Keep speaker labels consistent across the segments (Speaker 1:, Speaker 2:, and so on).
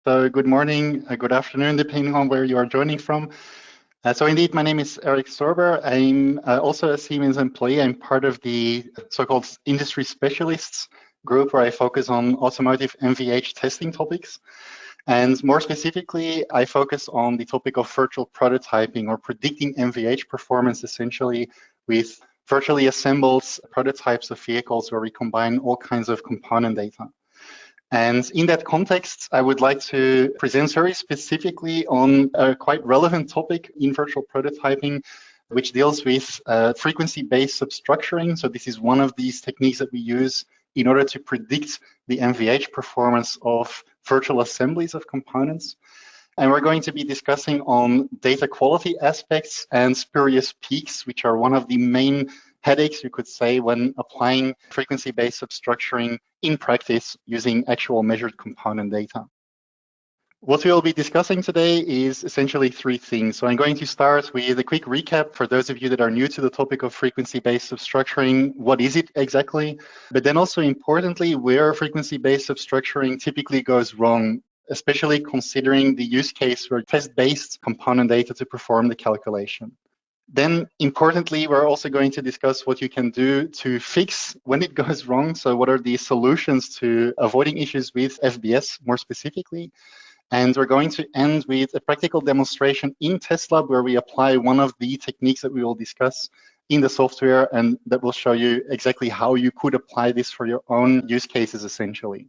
Speaker 1: So good morning, good afternoon, depending on where you are joining from. So indeed, my name is Eric Sorber. I'm also a Siemens employee. I'm part of the so-called industry specialists group where I focus on automotive MVH testing topics. And more specifically, I focus on the topic of virtual prototyping or predicting MVH performance essentially with virtually assembled prototypes of vehicles where we combine all kinds of component data. And in that context, I would like to present very specifically on a quite relevant topic in virtual prototyping, which deals with frequency-based substructuring. So this is one of these techniques that we use in order to predict the MVH performance of virtual assemblies of components. And we're going to be discussing on data quality aspects and spurious peaks, which are one of the main headaches, you could say, when applying frequency-based substructuring in practice using actual measured component data. What we'll be discussing today is essentially three things. So I'm going to start with a quick recap for those of you that are new to the topic of frequency-based substructuring. What is it exactly? But then also importantly, where frequency-based substructuring typically goes wrong, especially considering the use case where test-based component data to perform the calculation. Then importantly, we're also going to discuss what you can do to fix when it goes wrong. So what are the solutions to avoiding issues with FBS more specifically? And we're going to end with a practical demonstration in TestLab where we apply one of the techniques that we will discuss in the software, and that will show you exactly how you could apply this for your own use cases essentially.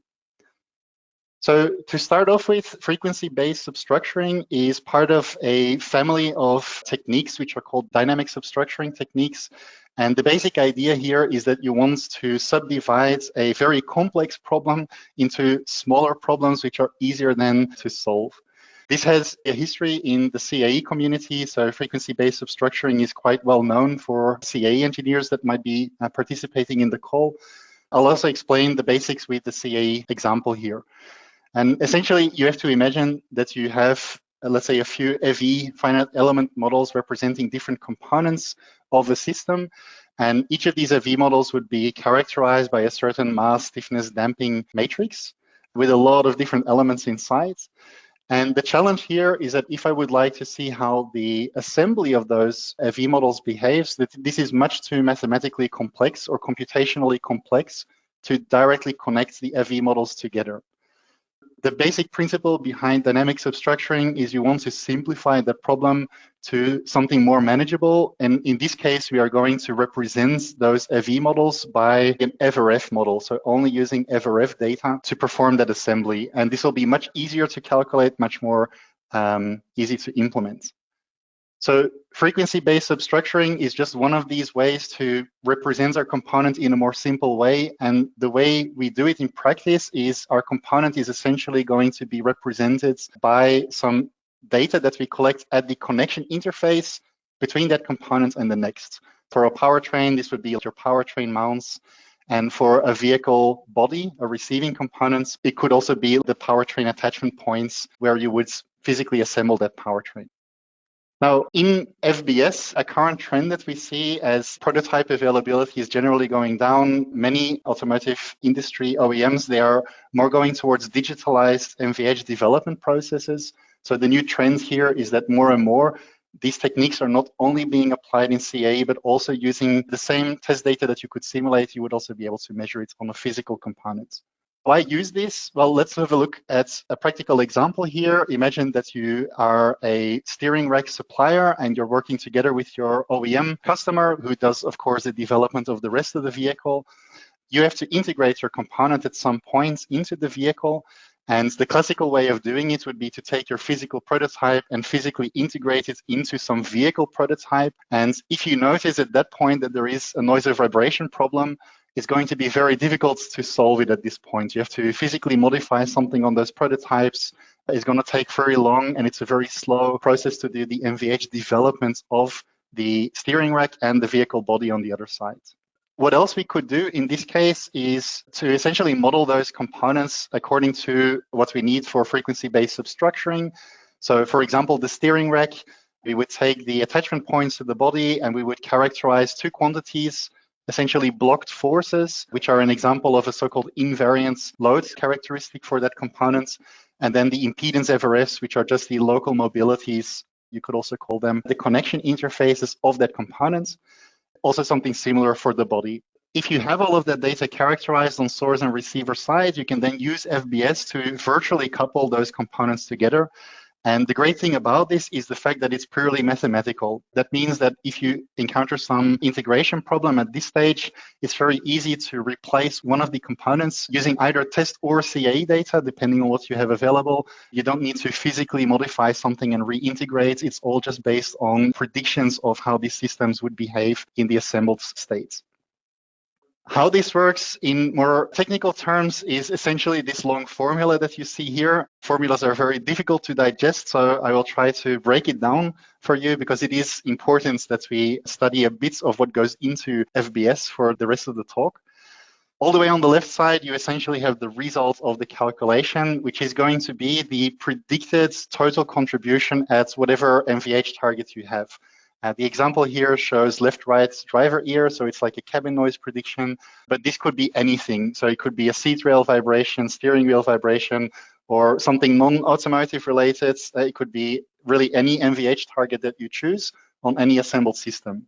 Speaker 1: So to start off with, frequency-based substructuring is part of a family of techniques which are called dynamic substructuring techniques. And the basic idea here is that you want to subdivide a very complex problem into smaller problems which are easier then to solve. This has a history in the CAE community, so frequency-based substructuring is quite well known for CAE engineers that might be participating in the call. I'll also explain the basics with the CAE example here. And essentially, you have to imagine that you have, let's say, a few FE finite element models representing different components of a system. And each of these FE models would be characterized by a certain mass, stiffness, damping matrix with a lot of different elements inside. And the challenge here is that if I would like to see how the assembly of those FE models behaves, that this is much too mathematically complex or computationally complex to directly connect the FE models together. The basic principle behind dynamic substructuring is you want to simplify the problem to something more manageable. And in this case, we are going to represent those FE models by an FRF model. So only using FRF data to perform that assembly. And this will be much easier to calculate, much more easy to implement. So frequency-based substructuring is just one of these ways to represent our component in a more simple way. And the way we do it in practice is our component is essentially going to be represented by some data that we collect at the connection interface between that component and the next. For a powertrain, this would be your powertrain mounts. And for a vehicle body, a receiving components, it could also be the powertrain attachment points where you would physically assemble that powertrain. Now, in FBS, a current trend that we see as prototype availability is generally going down. Many automotive industry OEMs, they are more going towards digitalized MVH development processes. So the new trend here is that more and more, these techniques are not only being applied in CAE, but also using the same test data that you could simulate, you would also be able to measure it on a physical component. Why use this? Well, let's have a look at a practical example here. Imagine that you are a steering rack supplier and you're working together with your OEM customer who does, of course, the development of the rest of the vehicle. You have to integrate your component at some point into the vehicle. And the classical way of doing it would be to take your physical prototype and physically integrate it into some vehicle prototype. And if you notice at that point that there is a noise or vibration problem, it's going to be very difficult to solve it at this point. You have to physically modify something on those prototypes. It's going to take very long, and it's a very slow process to do the MVH development of the steering rack and the vehicle body on the other side. What else we could do in this case is to essentially model those components according to what we need for frequency-based substructuring. So for example, the steering rack, we would take the attachment points to the body and we would characterize two quantities, essentially blocked forces, which are an example of a so-called invariant load characteristic for that component. and then the impedance FRFs, which are just the local mobilities, you could also call them the connection interfaces of that component. Also something similar for the body. If you have all of that data characterized on source and receiver side, you can then use FBS to virtually couple those components together. And the great thing about this is the fact that it's purely mathematical. That means that if you encounter some integration problem at this stage, it's very easy to replace one of the components using either test or CAE data, depending on what you have available. You don't need to physically modify something and reintegrate. It's all just based on predictions of how these systems would behave in the assembled state. How this works in more technical terms is essentially this long formula that you see here. Formulas are very difficult to digest, so I will try to break it down for you because it is important that we study a bit of what goes into FBS for the rest of the talk. All the way on the left side, you essentially have the result of the calculation, which is going to be the predicted total contribution at whatever MVH target you have. The example here shows left-right driver ear, so it's like a cabin noise prediction, but this could be anything. So it could be a seat rail vibration, steering wheel vibration, or something non-automotive related. It could be really any MVH target that you choose on any assembled system.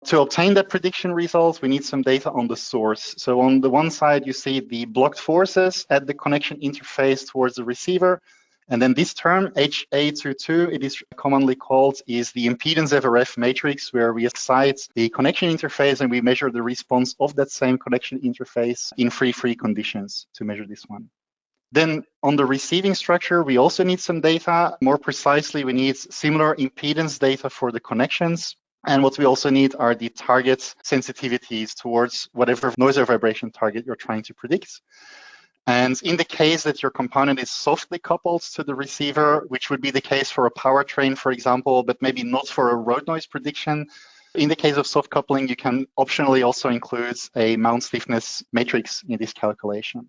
Speaker 1: To obtain that prediction result, we need some data on the source. So on the one side, you see the blocked forces at the connection interface towards the receiver. And then this term, HA22, it is commonly called, is the impedance FRF matrix, where we excite the connection interface and we measure the response of that same connection interface in free conditions to measure this one. Then on the receiving structure, we also need some data. More precisely, we need similar impedance data for the connections. And what we also need are the target sensitivities towards whatever noise or vibration target you're trying to predict. And in the case that your component is softly coupled to the receiver, which would be the case for a powertrain, for example, but maybe not for a road noise prediction, in the case of soft coupling, you can optionally also include a mount stiffness matrix in this calculation.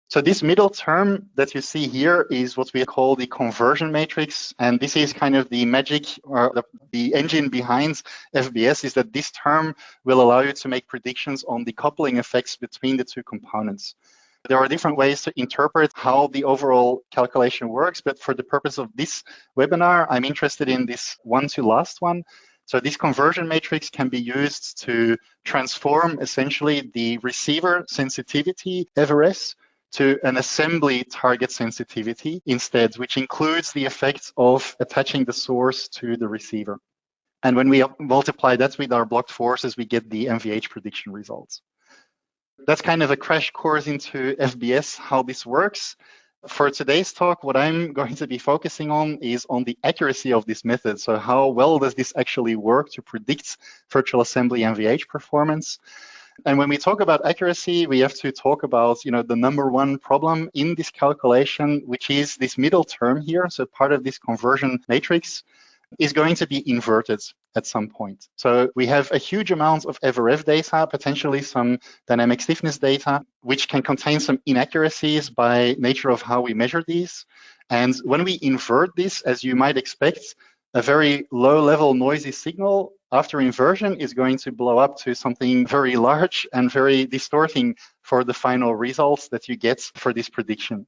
Speaker 1: So this middle term that you see here is what we call the conversion matrix. And this is kind of the magic or the engine behind FBS, is that this term will allow you to make predictions on the coupling effects between the two components. There are different ways to interpret how the overall calculation works, but for the purpose of this webinar, I'm interested in this one to last one. So this conversion matrix can be used to transform essentially the receiver sensitivity, FRS, to an assembly target sensitivity instead, which includes the effects of attaching the source to the receiver. And when we multiply that with our blocked forces, we get the MVH prediction results. That's kind of a crash course into FBS, how this works. For today's talk, what I'm going to be focusing on is on the accuracy of this method. So how well does this actually work to predict virtual assembly MVH performance? And when we talk about accuracy, we have to talk about, the number one problem in this calculation, which is this middle term here. So part of this conversion matrix is going to be inverted at some point. So we have a huge amount of FRF data, potentially some dynamic stiffness data, which can contain some inaccuracies by nature of how we measure these. And when we invert this, as you might expect, a very low-level noisy signal after inversion is going to blow up to something very large and very distorting for the final results that you get for this prediction.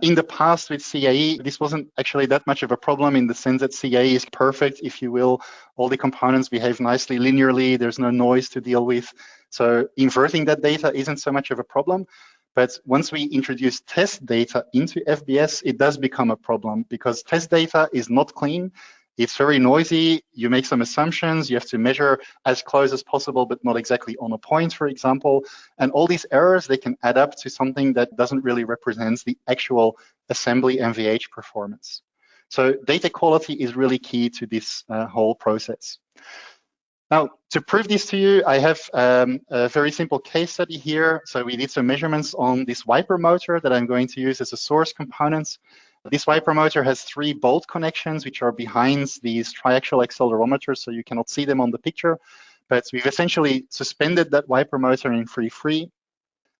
Speaker 1: In the past with CAE, this wasn't actually that much of a problem in the sense that CAE is perfect, if you will. All the components behave nicely linearly. There's no noise to deal with. So inverting that data isn't so much of a problem. But once we introduce test data into FBS, it does become a problem because test data is not clean. It's very noisy. You make some assumptions. You have to measure as close as possible, but not exactly on a point, for example. And all these errors, they can add up to something that doesn't really represent the actual assembly MVH performance. So data quality is really key to this whole process. Now, to prove this to you, I have a very simple case study here. So we did some measurements on this wiper motor that I'm going to use as a source component. This wiper motor has 3 bolt connections, which are behind these triaxial accelerometers, so you cannot see them on the picture. But we've essentially suspended that wiper motor in free.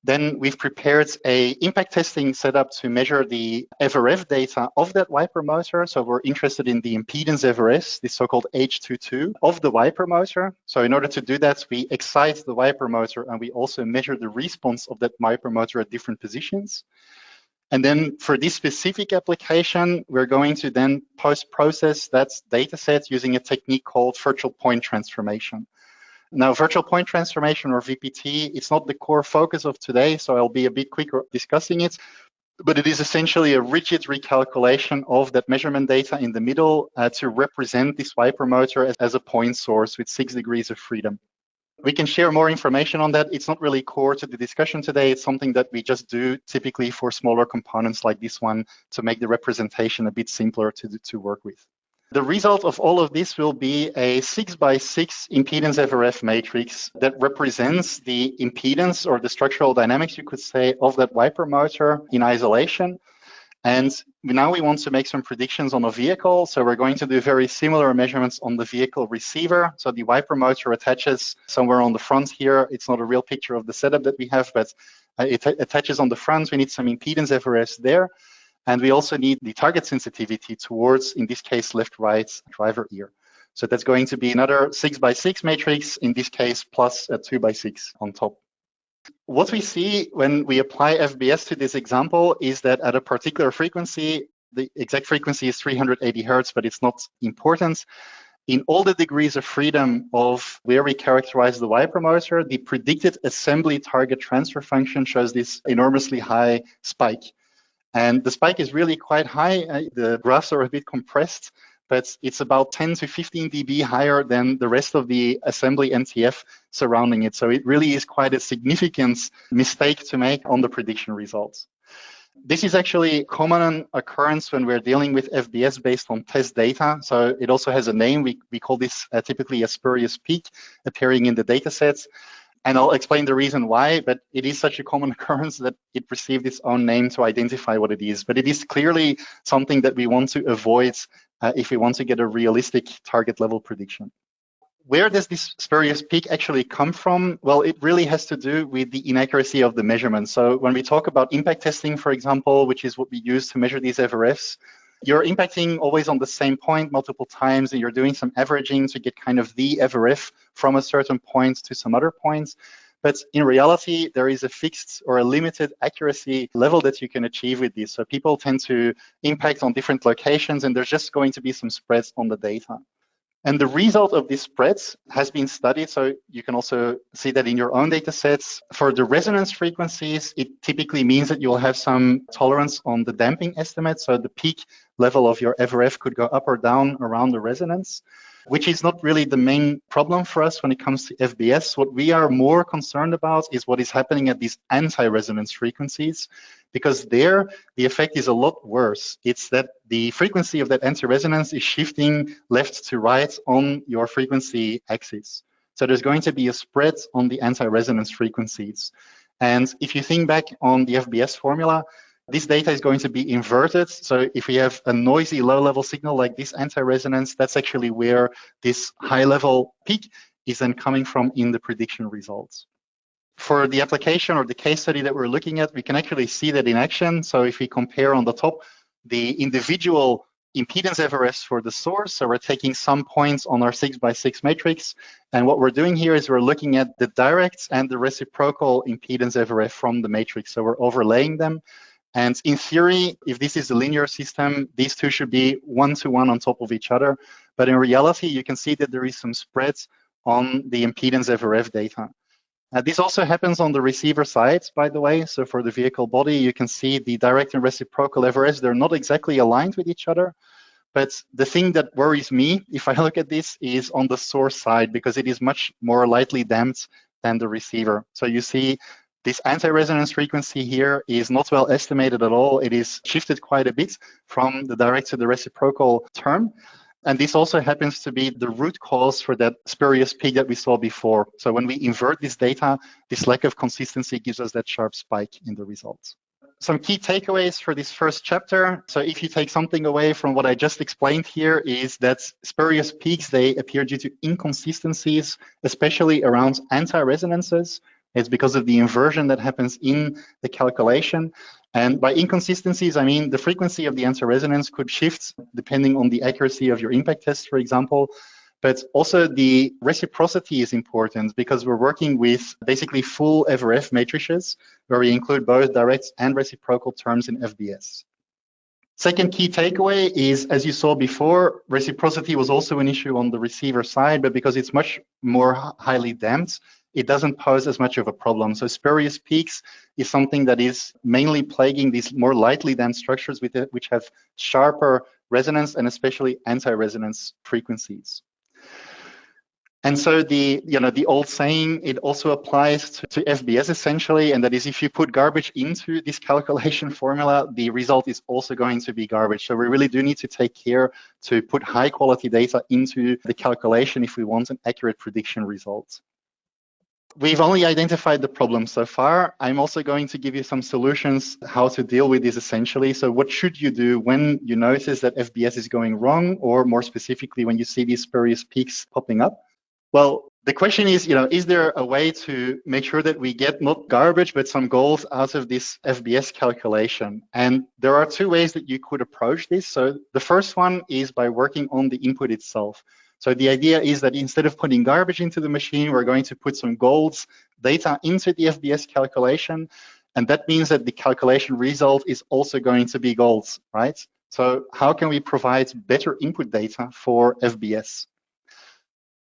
Speaker 1: Then we've prepared a impact testing setup to measure the FRF data of that wiper motor. So we're interested in the impedance FRS, this so-called H22 of the wiper motor. So in order to do that, we excite the wiper motor and we also measure the response of that wiper motor at different positions. And then for this specific application, we're going to then post-process that data set using a technique called virtual point transformation. Now, virtual point transformation, or VPT, it's not the core focus of today, so I'll be a bit quicker discussing it, but it is essentially a rigid recalculation of that measurement data in the middle to represent this wiper motor as a point source with 6 degrees of freedom. We can share more information on that. It's not really core to the discussion today. It's something that we just do typically for smaller components like this one to make the representation a bit simpler to work with. The result of all of this will be a 6x6 impedance FRF matrix that represents the impedance, or the structural dynamics, you could say, of that wiper motor in isolation. And now we want to make some predictions on a vehicle. So we're going to do very similar measurements on the vehicle receiver. So the wiper motor attaches somewhere on the front here. It's not a real picture of the setup that we have, but it attaches on the front. We need some impedance FRFs there. And we also need the target sensitivity towards, in this case, left-right driver ear. So that's going to be another 6x6 matrix, in this case, plus a 2x6 on top. What we see when we apply FBS to this example is that at a particular frequency, the exact frequency is 380 Hertz, but it's not important. In all the degrees of freedom of where we characterize the wiper motor, the predicted assembly target transfer function shows this enormously high spike. And the spike is really quite high. The graphs are a bit compressed, but it's about 10 to 15 dB higher than the rest of the assembly NTF surrounding it. So it really is quite a significant mistake to make on the prediction results. This is actually a common occurrence when we're dealing with FBS based on test data. So it also has a name. We call this typically a spurious peak appearing in the data sets. And I'll explain the reason why, but it is such a common occurrence that it received its own name to identify what it is. But it is clearly something that we want to avoid if we want to get a realistic target level prediction. Where does this spurious peak actually come from? Well, it really has to do with the inaccuracy of the measurement. So when we talk about impact testing, for example, which is what we use to measure these FRFs, you're impacting always on the same point multiple times, and you're doing some averaging to get kind of the FRF from a certain point to some other points. But in reality, there is a fixed or a limited accuracy level that you can achieve with this. So people tend to impact on different locations, and there's just going to be some spreads on the data. And the result of these spreads has been studied, so you can also see that in your own data sets. For the resonance frequencies, it typically means that you'll have some tolerance on the damping estimate, so the peak level of your FRF could go up or down around the resonance, which is not really the main problem for us when it comes to FBS. What we are more concerned about is what is happening at these anti-resonance frequencies, because there the effect is a lot worse. It's that the frequency of that anti-resonance is shifting left to right on your frequency axis. So there's going to be a spread on the anti-resonance frequencies. And if you think back on the FBS formula, this data is going to be inverted. So if we have a noisy low-level signal like this anti-resonance, that's actually where this high-level peak is then coming from in the prediction results. For the application or the case study that we're looking at, we can actually see that in action. So if we compare on the top the individual impedance FRFs for the source, so we're taking some points on our 6x6 matrix, and what we're doing here is we're looking at the direct and the reciprocal impedance FRF from the matrix. So we're overlaying them. And in theory, if this is a linear system, these two should be one-to-one on top of each other. But in reality, you can see that there is some spread on the impedance FRF data. This also happens on the receiver side, by the way. So for the vehicle body, you can see the direct and reciprocal FRFs, they're not exactly aligned with each other. But the thing that worries me, if I look at this, is on the source side, because it is much more lightly damped than the receiver. So you see this anti-resonance frequency here is not well estimated at all. It is shifted quite a bit from the direct to the reciprocal term. And this also happens to be the root cause for that spurious peak that we saw before. So when we invert this data, this lack of consistency gives us that sharp spike in the results. Some key takeaways for this first chapter. So if you take something away from what I just explained here, is that spurious peaks, they appear due to inconsistencies, especially around anti-resonances. It's because of the inversion that happens in the calculation. And by inconsistencies, I mean the frequency of the anti-resonance could shift depending on the accuracy of your impact test, for example. But also the reciprocity is important because we're working with basically full FRF matrices where we include both direct and reciprocal terms in FBS. Second key takeaway is, as you saw before, reciprocity was also an issue on the receiver side, but because it's much more highly damped, it doesn't pose as much of a problem. So spurious peaks is something that is mainly plaguing these more lightly damped structures which have sharper resonance and especially anti-resonance frequencies. And so the old saying, it also applies to FBS essentially, and that is if you put garbage into this calculation formula, the result is also going to be garbage. So we really do need to take care to put high quality data into the calculation if we want an accurate prediction result. We've only identified the problem so far. I'm also going to give you some solutions how to deal with this essentially. So what should you do when you notice that FBS is going wrong, or more specifically, when you see these spurious peaks popping up? Well, the question is, is there a way to make sure that we get not garbage, but some goals out of this FBS calculation? And there are two ways that you could approach this. So the first one is by working on the input itself. So the idea is that instead of putting garbage into the machine, we're going to put some golds data into the FBS calculation. And that means that the calculation result is also going to be golds, right? So how can we provide better input data for FBS?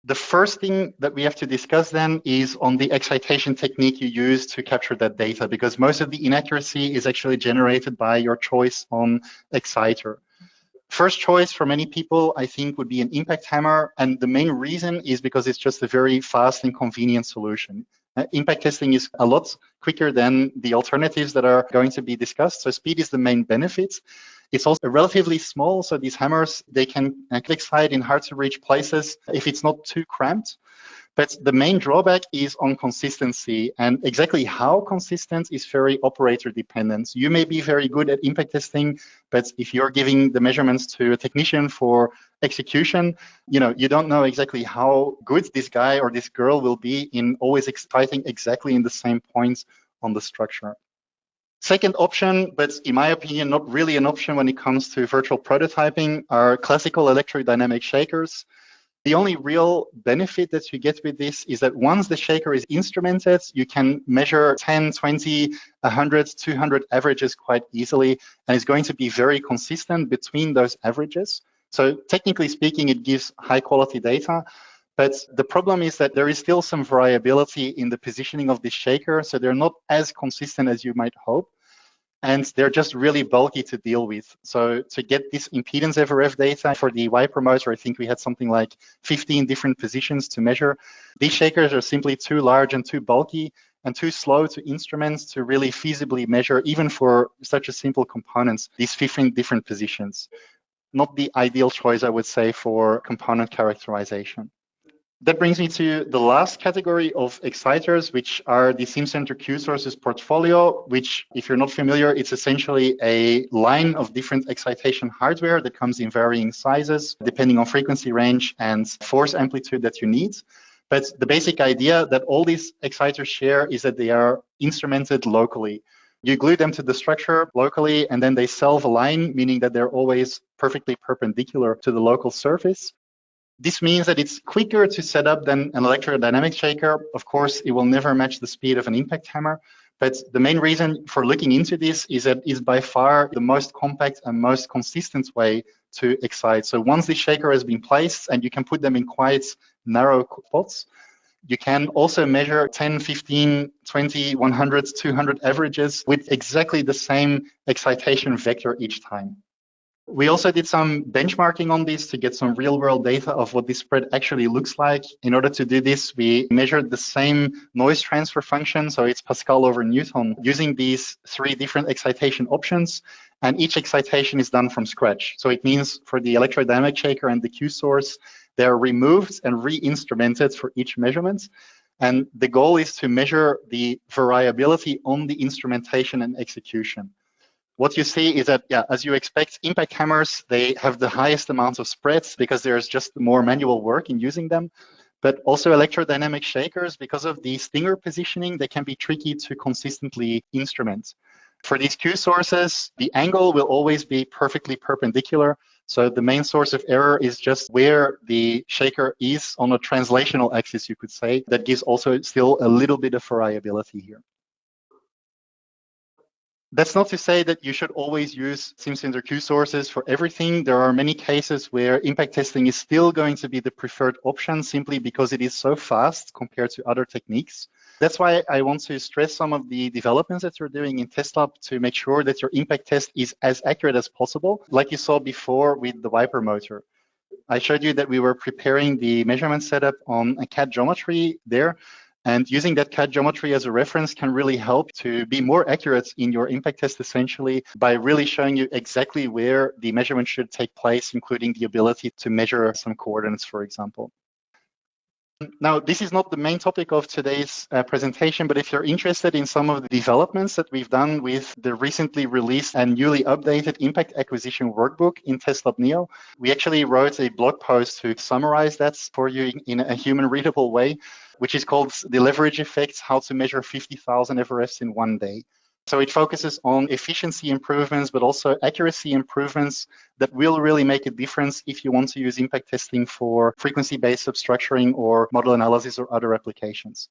Speaker 1: The first thing that we have to discuss then is on the excitation technique you use to capture that data, because most of the inaccuracy is actually generated by your choice on exciter. First choice for many people, I think, would be an impact hammer. And the main reason is because it's just a very fast and convenient solution. Impact testing is a lot quicker than the alternatives that are going to be discussed. So speed is the main benefit. It's also relatively small. So these hammers, they can excite in hard to reach places if it's not too cramped. But the main drawback is on consistency, and exactly how consistent is very operator dependent. You may be very good at impact testing, but if you're giving the measurements to a technician for execution, you don't know exactly how good this guy or this girl will be in always exciting exactly in the same points on the structure. Second option, but in my opinion, not really an option when it comes to virtual prototyping, are classical electrodynamic shakers. The only real benefit that you get with this is that once the shaker is instrumented, you can measure 10, 20, 100, 200 averages quite easily, and it's going to be very consistent between those averages. So technically speaking, it gives high quality data, but the problem is that there is still some variability in the positioning of this shaker, so they're not as consistent as you might hope. And they're just really bulky to deal with. So to get this impedance FRF data for the Y promoter, I think we had something like 15 different positions to measure. These shakers are simply too large and too bulky and too slow to instruments to really feasibly measure, even for such a simple components, these 15 different positions. Not the ideal choice, I would say, for component characterization. That brings me to the last category of exciters, which are the Simcenter Q sources portfolio, which, if you're not familiar, it's essentially a line of different excitation hardware that comes in varying sizes, depending on frequency range and force amplitude that you need. But the basic idea that all these exciters share is that they are instrumented locally. You glue them to the structure locally, and then they self-align, meaning that they're always perfectly perpendicular to the local surface. This means that it's quicker to set up than an electrodynamic shaker. Of course, it will never match the speed of an impact hammer. But the main reason for looking into this is that it's by far the most compact and most consistent way to excite. So once the shaker has been placed, and you can put them in quite narrow spots, you can also measure 10, 15, 20, 100, 200 averages with exactly the same excitation vector each time. We also did some benchmarking on this to get some real-world data of what this spread actually looks like. In order to do this, we measured the same noise transfer function, so it's Pascal over Newton, using these 3 different excitation options, and each excitation is done from scratch. So it means for the electrodynamic shaker and the Q source, they're removed and re-instrumented for each measurement. And the goal is to measure the variability on the instrumentation and execution. What you see is that, as you expect, impact hammers, they have the highest amounts of spreads because there's just more manual work in using them. But also electrodynamic shakers, because of the stinger positioning, they can be tricky to consistently instrument. For these Q sources, the angle will always be perfectly perpendicular. So the main source of error is just where the shaker is on a translational axis, you could say. That gives also still a little bit of variability here. That's not to say that you should always use Simcenter Q sources for everything. There are many cases where impact testing is still going to be the preferred option simply because it is so fast compared to other techniques. That's why I want to stress some of the developments that you're doing in TestLab to make sure that your impact test is as accurate as possible, like you saw before with the wiper motor. I showed you that we were preparing the measurement setup on a CAD geometry there, and using that CAD geometry as a reference can really help to be more accurate in your impact test, essentially, by really showing you exactly where the measurement should take place, including the ability to measure some coordinates, for example. Now, this is not the main topic of today's presentation, but if you're interested in some of the developments that we've done with the recently released and newly updated impact acquisition workbook in TestLab Neo, we actually wrote a blog post to summarize that for you in a human readable way, which is called The Leverage Effect: How to Measure 50,000 FRFs in One Day. So it focuses on efficiency improvements, but also accuracy improvements that will really make a difference if you want to use impact testing for frequency-based substructuring or model analysis or other applications.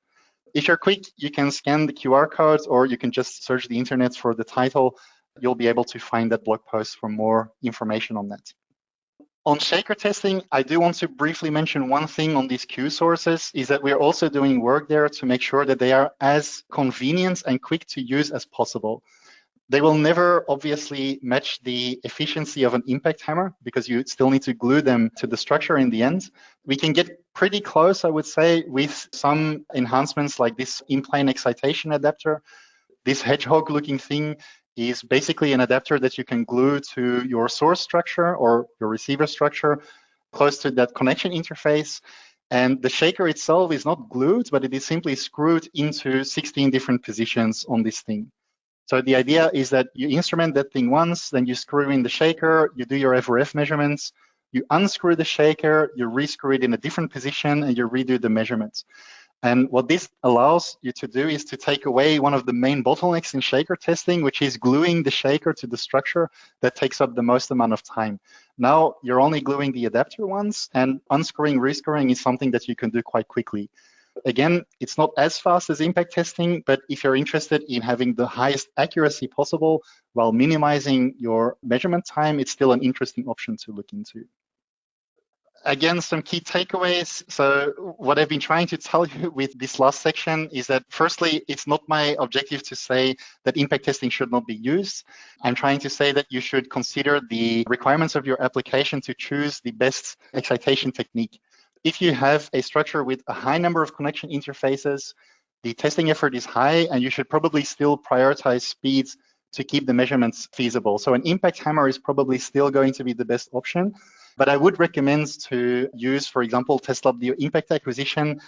Speaker 1: If you're quick, you can scan the QR codes or you can just search the internet for the title. You'll be able to find that blog post for more information on that. On shaker testing, I do want to briefly mention one thing on these Q sources is that we're also doing work there to make sure that they are as convenient and quick to use as possible. They will never obviously match the efficiency of an impact hammer because you still need to glue them to the structure in the end. We can get pretty close, I would say, with some enhancements like this in-plane excitation adapter. This hedgehog-looking thing is basically an adapter that you can glue to your source structure or your receiver structure close to that connection interface. And the shaker itself is not glued, but it is simply screwed into 16 different positions on this thing. So the idea is that you instrument that thing once, then you screw in the shaker, you do your FRF measurements, you unscrew the shaker, you rescrew it in a different position, and you redo the measurements. And what this allows you to do is to take away one of the main bottlenecks in shaker testing, which is gluing the shaker to the structure that takes up the most amount of time. Now you're only gluing the adapter once, and unscrewing, rescrewing is something that you can do quite quickly. Again, it's not as fast as impact testing, but if you're interested in having the highest accuracy possible while minimizing your measurement time, it's still an interesting option to look into. Again, some key takeaways. So what I've been trying to tell you with this last section is that firstly, it's not my objective to say that impact testing should not be used. I'm trying to say that you should consider the requirements of your application to choose the best excitation technique. If you have a structure with a high number of connection interfaces, the testing effort is high, and you should probably still prioritize speeds to keep the measurements feasible. So an impact hammer is probably still going to be the best option. But I would recommend to use, for example, TestLab the impact acquisition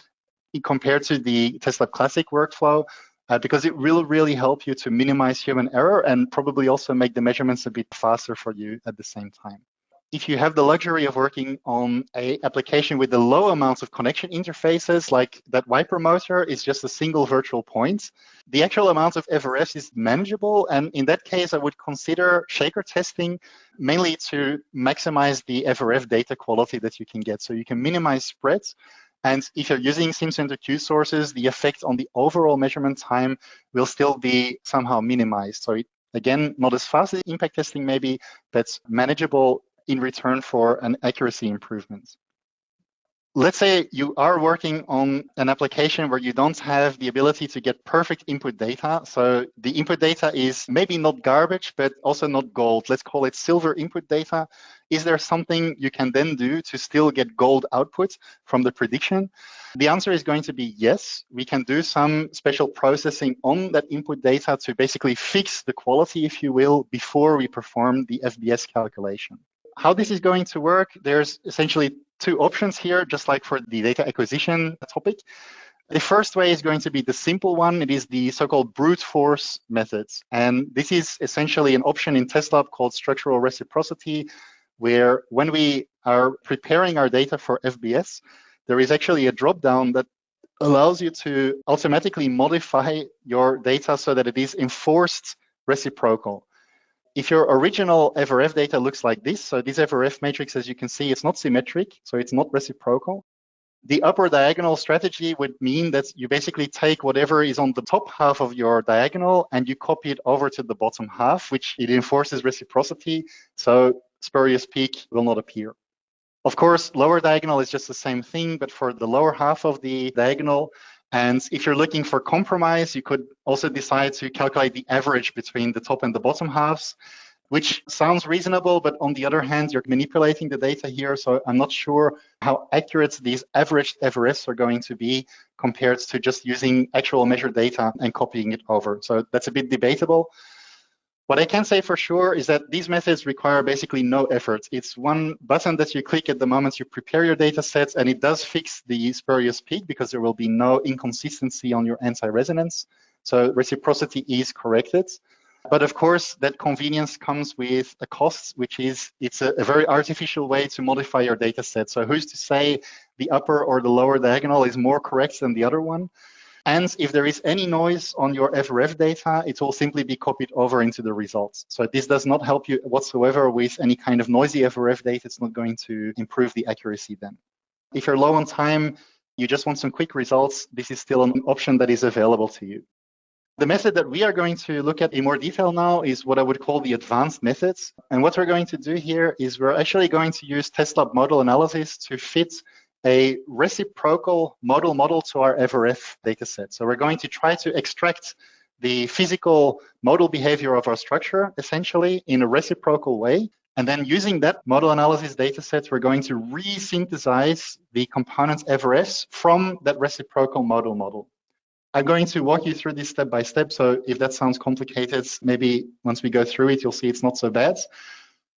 Speaker 1: compared to the TestLab Classic workflow, because it will really help you to minimize human error and probably also make the measurements a bit faster for you at the same time. If you have the luxury of working on an application with a low amounts of connection interfaces, like that wiper motor is just a single virtual point, the actual amount of FRFs is manageable. And in that case, I would consider shaker testing mainly to maximize the FRF data quality that you can get. So you can minimize spreads. And if you're using Simcenter Q sources, the effect on the overall measurement time will still be somehow minimized. So again, not as fast as impact testing maybe, but manageable in return for an accuracy improvement. Let's say you are working on an application where you don't have the ability to get perfect input data. So the input data is maybe not garbage, but also not gold. Let's call it silver input data. Is there something you can then do to still get gold output from the prediction? The answer is going to be yes. We can do some special processing on that input data to basically fix the quality, if you will, before we perform the FBS calculation. How this is going to work, there's essentially two options here, just like for the data acquisition topic. The first way is going to be the simple one. It is the so-called brute force methods. And this is essentially an option in TestLab called structural reciprocity, where when we are preparing our data for FBS, there is actually a drop-down that allows you to automatically modify your data so that it is enforced reciprocal. If your original FRF data looks like this, so this FRF matrix, as you can see, it's not symmetric, so it's not reciprocal. The upper diagonal strategy would mean that you basically take whatever is on the top half of your diagonal and you copy it over to the bottom half, which it enforces reciprocity, so spurious peak will not appear. Of course, lower diagonal is just the same thing, but for the lower half of the diagonal. And if you're looking for compromise, you could also decide to calculate the average between the top and the bottom halves, which sounds reasonable, but on the other hand, you're manipulating the data here. So I'm not sure how accurate these averaged FRFs are going to be compared to just using actual measured data and copying it over. So that's a bit debatable. What I can say for sure is that these methods require basically no effort. It's one button that you click at the moment you prepare your data sets, and it does fix the spurious peak because there will be no inconsistency on your anti-resonance. So reciprocity is corrected. But of course, that convenience comes with a cost, which is it's a very artificial way to modify your data set. So who's to say the upper or the lower diagonal is more correct than the other one? And if there is any noise on your FRF data, it will simply be copied over into the results. So this does not help you whatsoever with any kind of noisy FRF data. It's not going to improve the accuracy then. If you're low on time, you just want some quick results, this is still an option that is available to you. The method that we are going to look at in more detail now is what I would call the advanced methods. And what we're going to do here is we're actually going to use TestLab modal analysis to fit a reciprocal modal to our FRF dataset. So we're going to try to extract the physical modal behavior of our structure, essentially, in a reciprocal way. And then using that modal analysis dataset, we're going to re-synthesize the component FRFs from that reciprocal modal. I'm going to walk you through this step by step. So if that sounds complicated, maybe once we go through it, you'll see it's not so bad.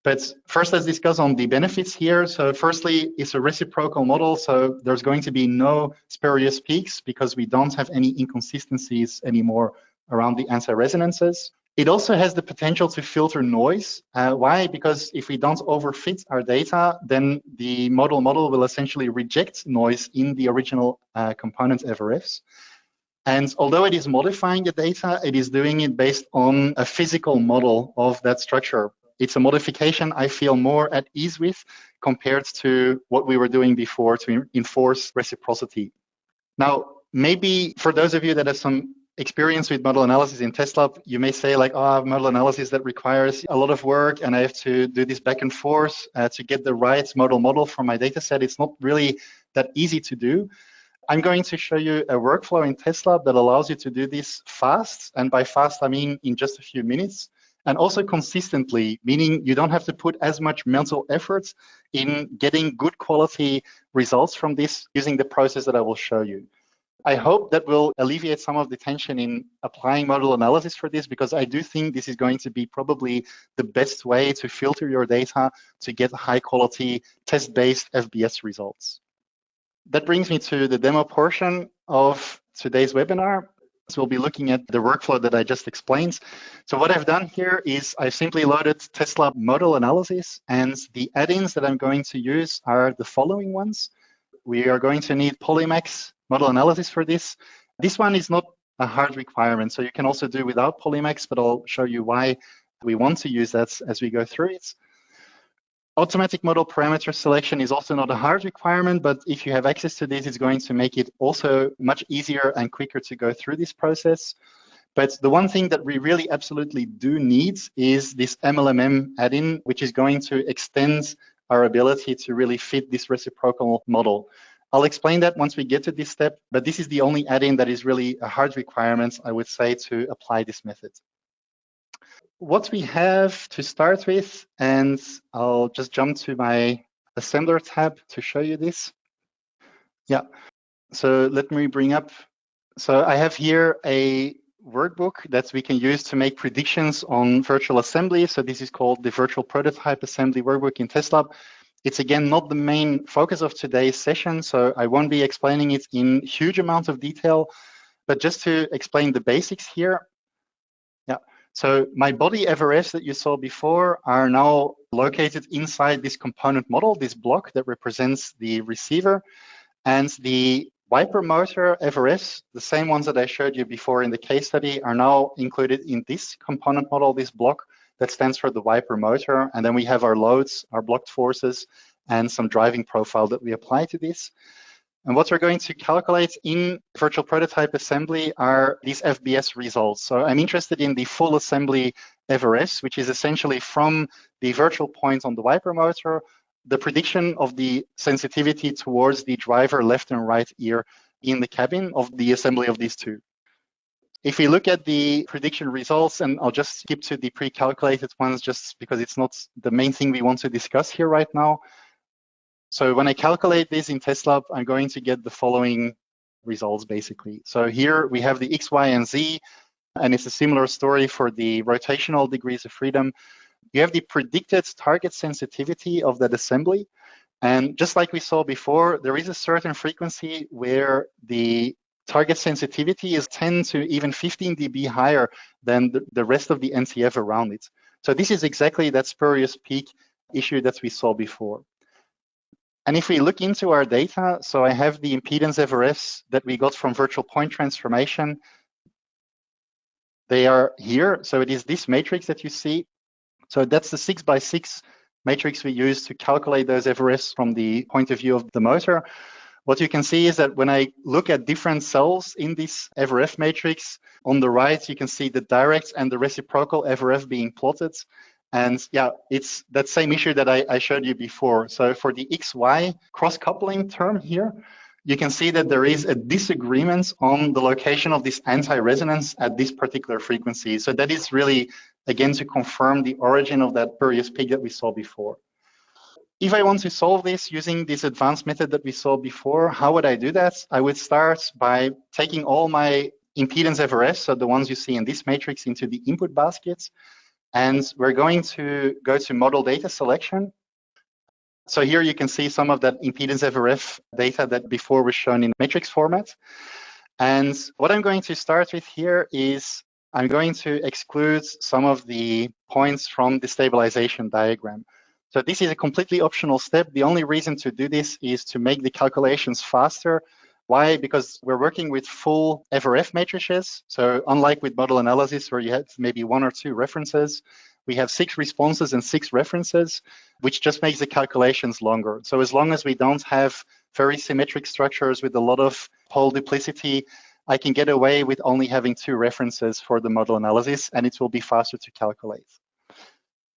Speaker 1: But first, let's discuss on the benefits here. So firstly, it's a reciprocal model. So there's going to be no spurious peaks because we don't have any inconsistencies anymore around the anti-resonances. It also has the potential to filter noise. Why? Because if we don't overfit our data, then the modal will essentially reject noise in the original component FRFs. And although it is modifying the data, it is doing it based on a physical model of that structure. It's a modification I feel more at ease with compared to what we were doing before to enforce reciprocity. Now, maybe for those of you that have some experience with modal analysis in TestLab, you may say like, oh, modal analysis that requires a lot of work and I have to do this back and forth to get the right modal from my data set. It's not really that easy to do. I'm going to show you a workflow in TestLab that allows you to do this fast. And by fast, I mean in just a few minutes. And also consistently, meaning you don't have to put as much mental effort in getting good quality results from this using the process that I will show you. I hope that will alleviate some of the tension in applying modal analysis for this, because I do think this is going to be probably the best way to filter your data to get high quality test-based FBS results. That brings me to the demo portion of today's webinar. So we'll be looking at the workflow that I just explained. So what I've done here is I've simply loaded TestLab modal analysis, and the add-ins that I'm going to use are the following ones. We are going to need Polymax modal analysis for this. This one is not a hard requirement, so you can also do without Polymax, but I'll show you why we want to use that as we go through it. Automatic modal parameter selection is also not a hard requirement, but if you have access to this, it's going to make it also much easier and quicker to go through this process. But the one thing that we really absolutely do need is this MLMM add-in, which is going to extend our ability to really fit this reciprocal model. I'll explain that once we get to this step, but this is the only add-in that is really a hard requirement, I would say, to apply this method. What we have to start with, and I'll just jump to my assembler tab to show you this. Yeah, so let me bring up, so I have here a workbook that we can use to make predictions on virtual assembly. So this is called the Virtual Prototype Assembly Workbook in TestLab. It's again not the main focus of today's session, so I won't be explaining it in huge amounts of detail, but just to explain the basics here. Yeah. So my body FRFs that you saw before are now located inside this component model, this block that represents the receiver, and the wiper motor FRFs, the same ones that I showed you before in the case study, are now included in this component model, this block, that stands for the wiper motor. And then we have our loads, our blocked forces, and some driving profile that we apply to this. And what we're going to calculate in virtual prototype assembly are these FBS results. So I'm interested in the full assembly FRFs, which is essentially from the virtual point on the wiper motor, the prediction of the sensitivity towards the driver left and right ear in the cabin of the assembly of these two. If we look at the prediction results, and I'll just skip to the pre-calculated ones just because it's not the main thing we want to discuss here right now. So when I calculate this in TestLab, I'm going to get the following results basically. So here we have the X, Y, and Z, and it's a similar story for the rotational degrees of freedom. You have the predicted target sensitivity of that assembly. And just like we saw before, there is a certain frequency where the target sensitivity is 10 to even 15 dB higher than the rest of the NTF around it. So this is exactly that spurious peak issue that we saw before. And if we look into our data, so I have the impedance FRFs that we got from virtual point transformation. They are here. So it is this matrix that you see. So that's the 6x6 matrix we use to calculate those FRFs from the point of view of the motor. What you can see is that when I look at different cells in this FRF matrix, on the right, you can see the direct and the reciprocal FRF being plotted. And yeah, it's that same issue that I showed you before. So for the XY cross-coupling term here, you can see that there is a disagreement on the location of this anti-resonance at this particular frequency. So that is really, again, to confirm the origin of that spurious peak that we saw before. If I want to solve this using this advanced method that we saw before, how would I do that? I would start by taking all my impedance FRFs, so the ones you see in this matrix, into the input baskets. And we're going to go to model data selection. So here you can see some of that impedance FRF data that before was shown in matrix format. And what I'm going to start with here is I'm going to exclude some of the points from the stabilization diagram. So this is a completely optional step. The only reason to do this is to make the calculations faster. Why? Because we're working with full FRF matrices. So unlike with model analysis where you had maybe 1 or 2 references, we have 6 responses and 6 references, which just makes the calculations longer. So as long as we don't have very symmetric structures with a lot of pole duplicity, I can get away with only having 2 references for the model analysis, and it will be faster to calculate.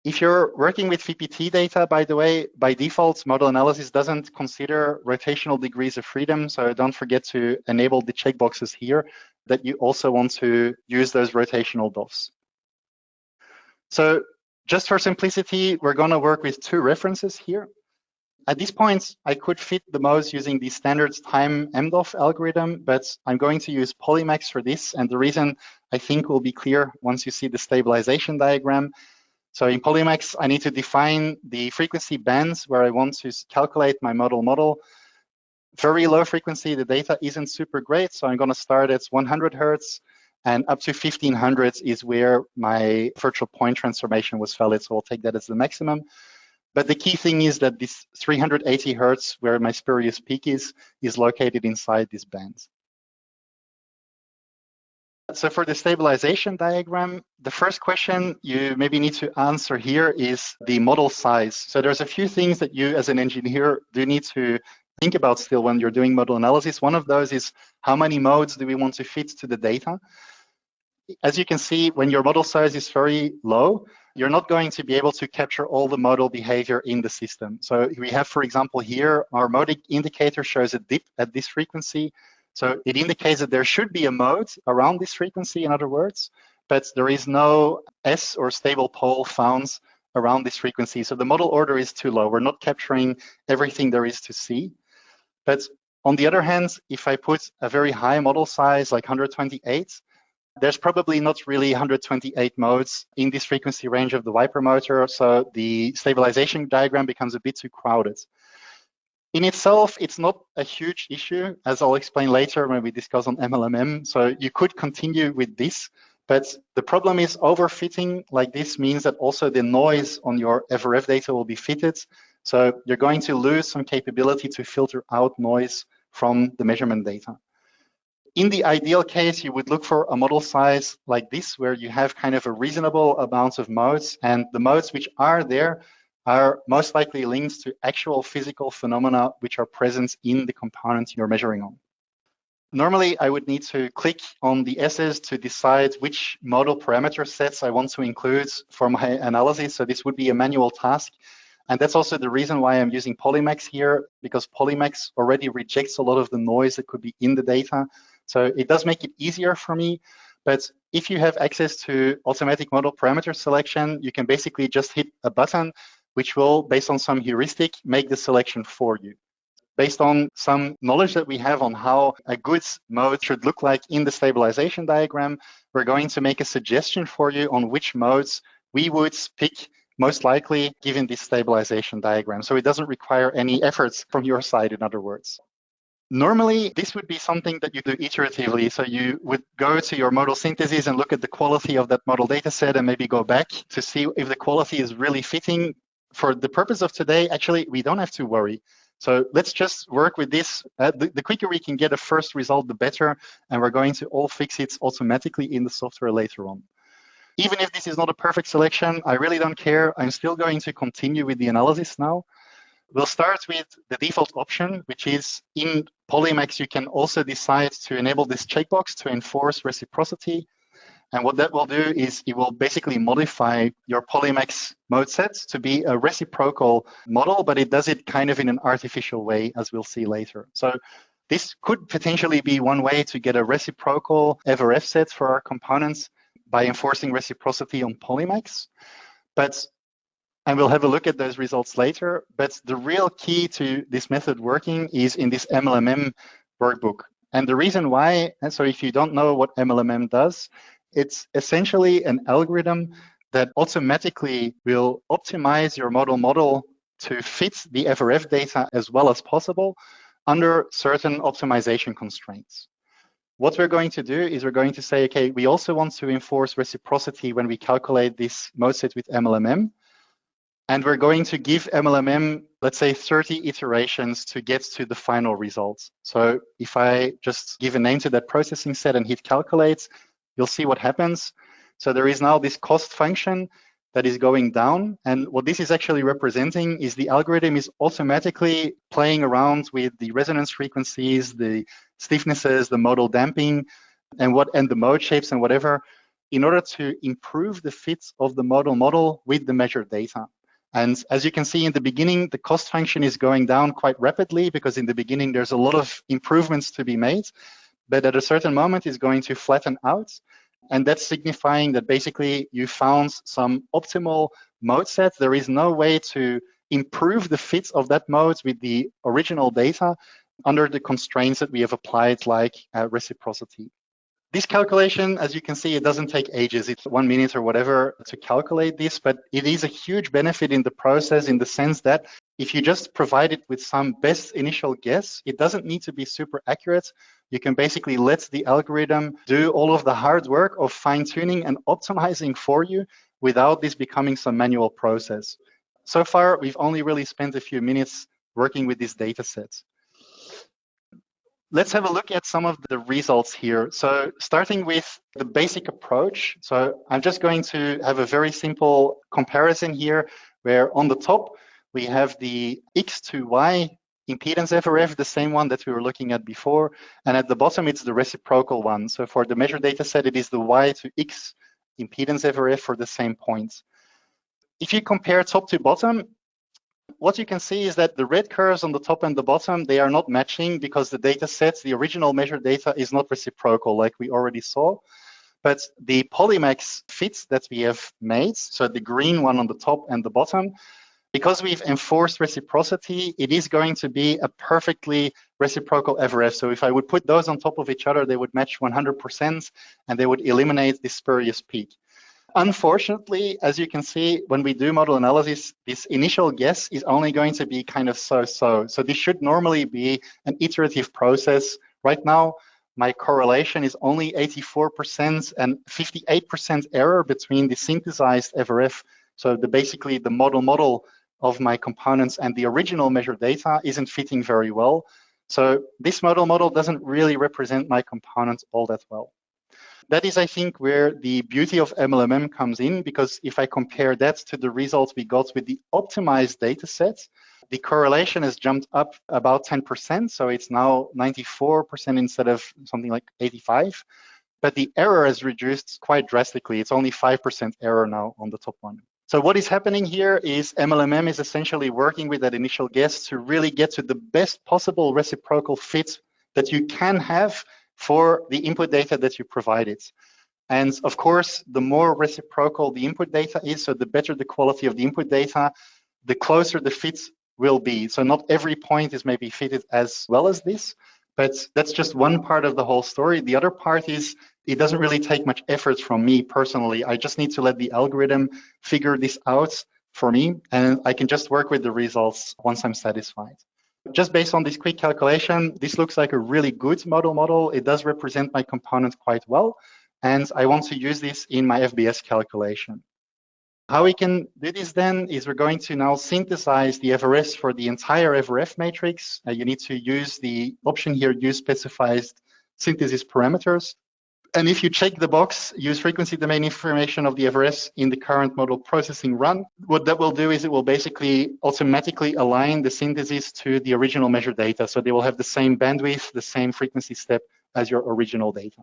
Speaker 1: If you're working with VPT data, by the way, by default, model analysis doesn't consider rotational degrees of freedom. So don't forget to enable the checkboxes here that you also want to use those rotational DOFs. So just for simplicity, we're going to work with 2 references here. At this point, I could fit the modes using the standard time MDOF algorithm, but I'm going to use Polymax for this. And the reason I think will be clear once you see the stabilization diagram. So in Polymax, I need to define the frequency bands where I want to calculate my model. Very low frequency, the data isn't super great. So I'm going to start at 100 Hertz, and up to 1500 is where my virtual point transformation was valid. So I'll take that as the maximum. But the key thing is that this 380 Hertz, where my spurious peak is located inside this band. So for the stabilization diagram, the first question you maybe need to answer here is the model size. So there's a few things that you as an engineer do need to think about still when you're doing model analysis. One of those is how many modes do we want to fit to the data? As you can see, when your model size is very low, you're not going to be able to capture all the modal behavior in the system. So we have, for example, here, our mode indicator shows a dip at this frequency. So it indicates that there should be a mode around this frequency, in other words, but there is no S or stable pole found around this frequency. So the model order is too low. We're not capturing everything there is to see. But on the other hand, if I put a very high model size, like 128, there's probably not really 128 modes in this frequency range of the wiper motor. So the stabilization diagram becomes a bit too crowded. In itself, it's not a huge issue, as I'll explain later when we discuss on MLMM. So you could continue with this, but the problem is overfitting like this means that also the noise on your FRF data will be fitted. So you're going to lose some capability to filter out noise from the measurement data. In the ideal case, you would look for a model size like this, where you have kind of a reasonable amount of modes, and the modes which are there are most likely linked to actual physical phenomena which are present in the component you're measuring on. Normally, I would need to click on the S's to decide which model parameter sets I want to include for my analysis. So this would be a manual task. And that's also the reason why I'm using Polymax here, because Polymax already rejects a lot of the noise that could be in the data. So it does make it easier for me. But if you have access to automatic model parameter selection, you can basically just hit a button, which will, based on some heuristic, make the selection for you. Based on some knowledge that we have on how a good mode should look like in the stabilization diagram, we're going to make a suggestion for you on which modes we would pick most likely given this stabilization diagram. So it doesn't require any efforts from your side, in other words. Normally, this would be something that you do iteratively. So you would go to your model synthesis and look at the quality of that model data set and maybe go back to see if the quality is really fitting. For the purpose of today, actually, we don't have to worry. So let's just work with this. The quicker we can get a first result, the better. And we're going to all fix it automatically in the software later on. Even if this is not a perfect selection, I really don't care. I'm still going to continue with the analysis now. We'll start with the default option, which is in Polymax, you can also decide to enable this checkbox to enforce reciprocity. And what that will do is it will basically modify your Polymax mode sets to be a reciprocal model, but it does it kind of in an artificial way, as we'll see later. So this could potentially be one way to get a reciprocal FRF set for our components by enforcing reciprocity on Polymax. And we'll have a look at those results later. But the real key to this method working is in this MLMM workbook. And the reason why, and so if you don't know what MLMM does, it's essentially an algorithm that automatically will optimize your model to fit the FRF data as well as possible under certain optimization constraints. What we're going to do is we're going to say, okay, we also want to enforce reciprocity when we calculate this mode set with MLMM. And we're going to give MLMM, let's say, 30 iterations to get to the final results. So if I just give a name to that processing set and hit calculate, you'll see what happens. So there is now this cost function that is going down. And what this is actually representing is the algorithm is automatically playing around with the resonance frequencies, the stiffnesses, the modal damping, and the mode shapes and whatever, in order to improve the fit of the model with the measured data. And as you can see in the beginning, the cost function is going down quite rapidly because in the beginning, there's a lot of improvements to be made, but at a certain moment, it's going to flatten out. And that's signifying that basically you found some optimal mode set. There is no way to improve the fit of that mode with the original data under the constraints that we have applied, like reciprocity. This calculation, as you can see, it doesn't take ages. It's 1 minute or whatever to calculate this, but it is a huge benefit in the process in the sense that if you just provide it with some best initial guess, it doesn't need to be super accurate. You can basically let the algorithm do all of the hard work of fine-tuning and optimizing for you without this becoming some manual process. So far, we've only really spent a few minutes working with these data sets. Let's have a look at some of the results here. So starting with the basic approach. So I'm just going to have a very simple comparison here, where on the top, we have the X to Y impedance FRF, the same one that we were looking at before. And at the bottom, it's the reciprocal one. So for the measured data set, it is the Y to X impedance FRF for the same points. If you compare top to bottom, what you can see is that the red curves on the top and the bottom, they are not matching because the data sets, the original measured data is not reciprocal like we already saw. But the Polymax fits that we have made, so the green one on the top and the bottom, because we've enforced reciprocity, it is going to be a perfectly reciprocal FRF. So if I would put those on top of each other, they would match 100% and they would eliminate this spurious peak. Unfortunately, as you can see, when we do model analysis, this initial guess is only going to be kind of so-so. So this should normally be an iterative process. Right now, my correlation is only 84% and 58% error between the synthesized FRF. So basically the model of my components and the original measured data isn't fitting very well. So this modal doesn't really represent my components all that well. That is, I think, where the beauty of MLMM comes in, because if I compare that to the results we got with the optimized data set, the correlation has jumped up about 10%. So it's now 94% instead of something like 85. But the error has reduced quite drastically. It's only 5% error now on the top one. So what is happening here is MLMM is essentially working with that initial guess to really get to the best possible reciprocal fit that you can have for the input data that you provided. And of course, the more reciprocal the input data is, so the better the quality of the input data, the closer the fit will be. So not every point is maybe fitted as well as this, but that's just one part of the whole story. The other part is it doesn't really take much effort from me personally. I just need to let the algorithm figure this out for me, and I can just work with the results once I'm satisfied. Just based on this quick calculation, this looks like a really good modal. It does represent my component quite well, and I want to use this in my FBS calculation. How we can do this then is we're going to now synthesize the FRFs for the entire FRF matrix. You need to use the option here, use specified synthesis parameters. And if you check the box, use frequency domain information of the FRFs in the current modal processing run, what that will do is it will basically automatically align the synthesis to the original measured data. So they will have the same bandwidth, the same frequency step as your original data.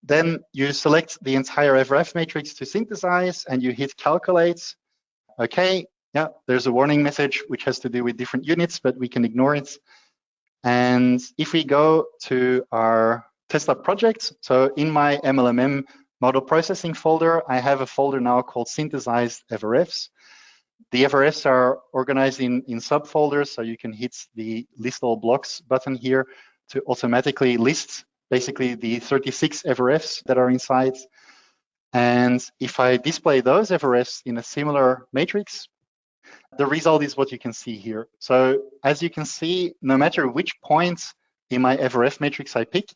Speaker 1: Then you select the entire FRF matrix to synthesize and you hit calculate. Okay, yeah, there's a warning message which has to do with different units, but we can ignore it. And if we go to our Tesla project, so in my MLMM model processing folder, I have a folder now called synthesized FRFs. The FRFs are organized in subfolders, so you can hit the list all blocks button here to automatically list basically the 36 FRFs that are inside. And if I display those FRFs in a similar matrix, the result is what you can see here. So as you can see, no matter which point in my FRF matrix I pick,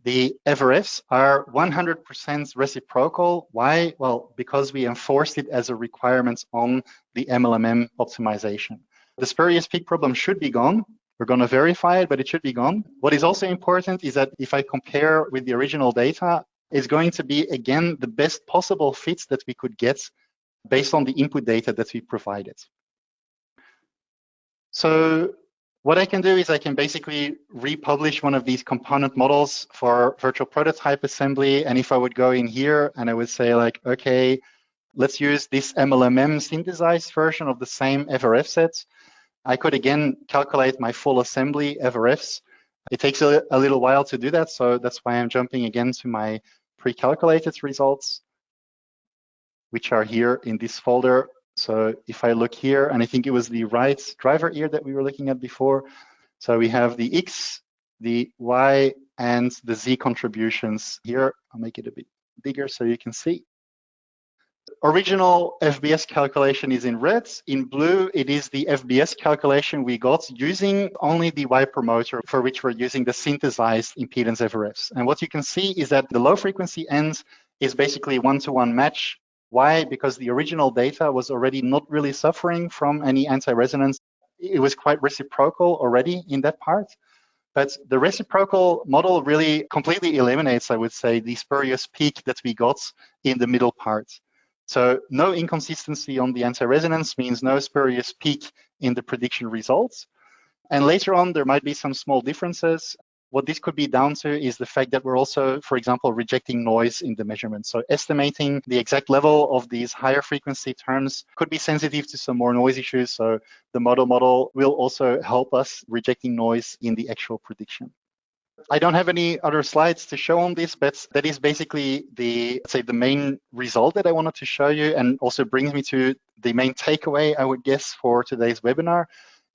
Speaker 1: the FRFs are 100% reciprocal. Why? Well, because we enforced it as a requirement on the MLMM optimization. The spurious peak problem should be gone. We're going to verify it, but it should be gone. What is also important is that if I compare with the original data, it's going to be, again, the best possible fits that we could get based on the input data that we provided. So what I can do is I can basically republish one of these component models for virtual prototype assembly. And if I would go in here and I would say like, okay, let's use this MLMM synthesized version of the same FRF sets, I could again calculate my full assembly FRFs. It takes a little while to do that, so that's why I'm jumping again to my pre-calculated results, which are here in this folder. So if I look here, and I think it was the right driver ear that we were looking at before. So we have the X, the Y, and the Z contributions here. I'll make it a bit bigger so you can see. Original FBS calculation is in red. In blue, it is the FBS calculation we got using only the Y promoter, for which we're using the synthesized impedance FRFs. And what you can see is that the low frequency end is basically one-to-one match. Why? Because the original data was already not really suffering from any anti-resonance. It was quite reciprocal already in that part. But the reciprocal model really completely eliminates, I would say, the spurious peak that we got in the middle part. So no inconsistency on the anti-resonance means no spurious peak in the prediction results. And later on, there might be some small differences. What this could be down to is the fact that we're also, for example, rejecting noise in the measurement. So estimating the exact level of these higher frequency terms could be sensitive to some more noise issues. So the model will also help us rejecting noise in the actual prediction. I don't have any other slides to show on this, but that is basically the main result that I wanted to show you, and also brings me to the main takeaway, I would guess, for today's webinar,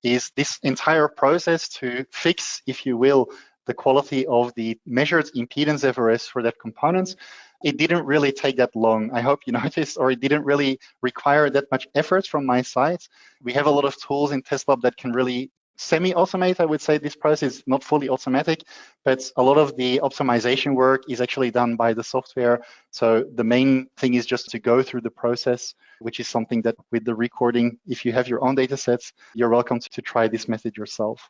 Speaker 1: is this entire process to fix, if you will, the quality of the measured impedance FRS for that component. It didn't really take that long. I hope you noticed, or it didn't really require that much effort from my side. We have a lot of tools in TestLab that can really semi-automate, I would say. This process is not fully automatic, but a lot of the optimization work is actually done by the software. So the main thing is just to go through the process, which is something that with the recording, if you have your own data sets, you're welcome to try this method yourself.